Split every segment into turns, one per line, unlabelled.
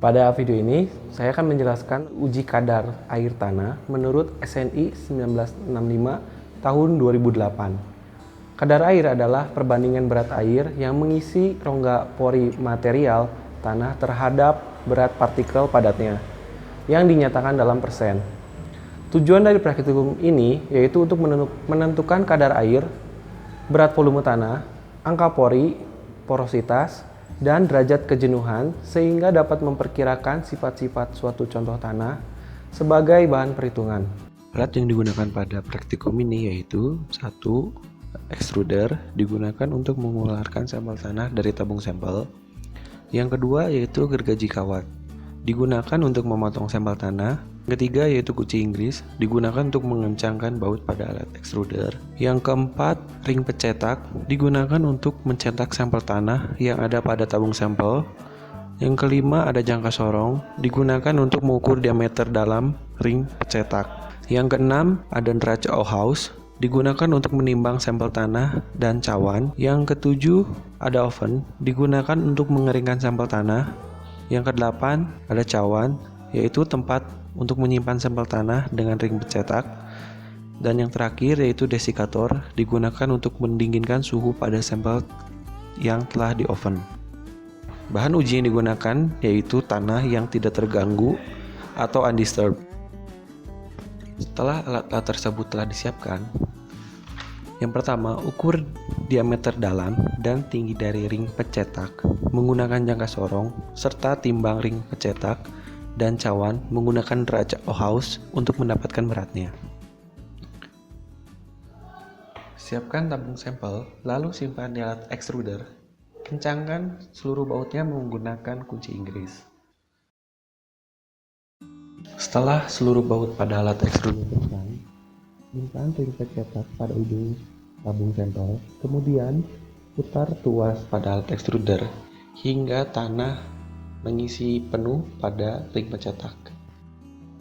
Pada video ini, saya akan menjelaskan uji kadar air tanah menurut SNI 1965 tahun 2008. Kadar air adalah perbandingan berat air yang mengisi rongga pori material tanah terhadap berat partikel padatnya, yang dinyatakan dalam persen. Tujuan dari praktikum ini yaitu untuk menentukan kadar air, berat volume tanah, angka pori, porositas, dan derajat kejenuhan sehingga dapat memperkirakan sifat-sifat suatu contoh tanah sebagai bahan perhitungan.
Alat yang digunakan pada praktikum ini yaitu 1. Extruder digunakan untuk mengeluarkan sampel tanah dari tabung sampel. Yang kedua yaitu gergaji kawat digunakan untuk memotong sampel tanah. Ketiga yaitu kunci Inggris digunakan untuk mengencangkan baut pada alat extruder. Yang keempat, ring pencetak digunakan untuk mencetak sampel tanah yang ada pada tabung sampel. Yang kelima ada jangka sorong digunakan untuk mengukur diameter dalam ring pencetak. Yang keenam ada neraca Ohaus digunakan untuk menimbang sampel tanah dan cawan. Yang ketujuh ada oven digunakan untuk mengeringkan sampel tanah. Yang kedelapan ada cawan, yaitu tempat untuk menyimpan sampel tanah dengan ring pencetak. Dan yang terakhir yaitu desikator digunakan untuk mendinginkan suhu pada sampel yang telah di oven. Bahan uji yang digunakan yaitu tanah yang tidak terganggu atau undisturbed. Setelah alat-alat tersebut telah disiapkan, yang pertama, ukur diameter dalam dan tinggi dari ring pencetak menggunakan jangka sorong, serta timbang ring pencetak dan cawan menggunakan neraca Ohaus untuk mendapatkan beratnya. Siapkan tabung sampel, lalu simpan di alat extruder. Kencangkan seluruh bautnya menggunakan kunci Inggris. Setelah seluruh baut pada alat extruder kencang, simpan ring pencetak pada ujung tabung sampel, kemudian putar tuas pada alat extruder hingga tanah mengisi penuh pada ring pencetak.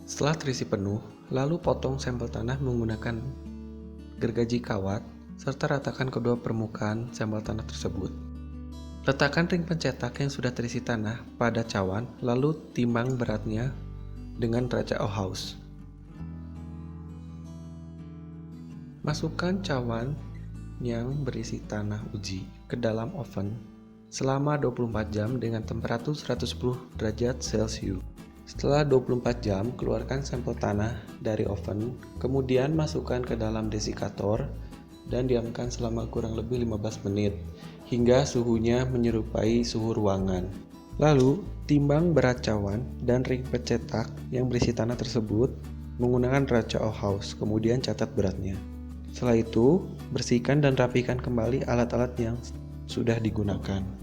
Setelah terisi penuh, lalu potong sampel tanah menggunakan gergaji kawat serta ratakan kedua permukaan sampel tanah tersebut. Letakkan ring pencetak yang sudah terisi tanah pada cawan, lalu timbang beratnya dengan neraca Ohaus. Masukkan cawan yang berisi tanah uji ke dalam oven selama 24 jam dengan temperatur 110 derajat Celcius. Setelah 24 jam, keluarkan sampel tanah dari oven, kemudian masukkan ke dalam desikator dan diamkan selama kurang lebih 15 menit hingga suhunya menyerupai suhu ruangan. Lalu, timbang berat cawan dan ring pencetak yang berisi tanah tersebut menggunakan neraca Ohaus, kemudian catat beratnya. Setelah itu, bersihkan dan rapikan kembali alat-alat yang sudah digunakan.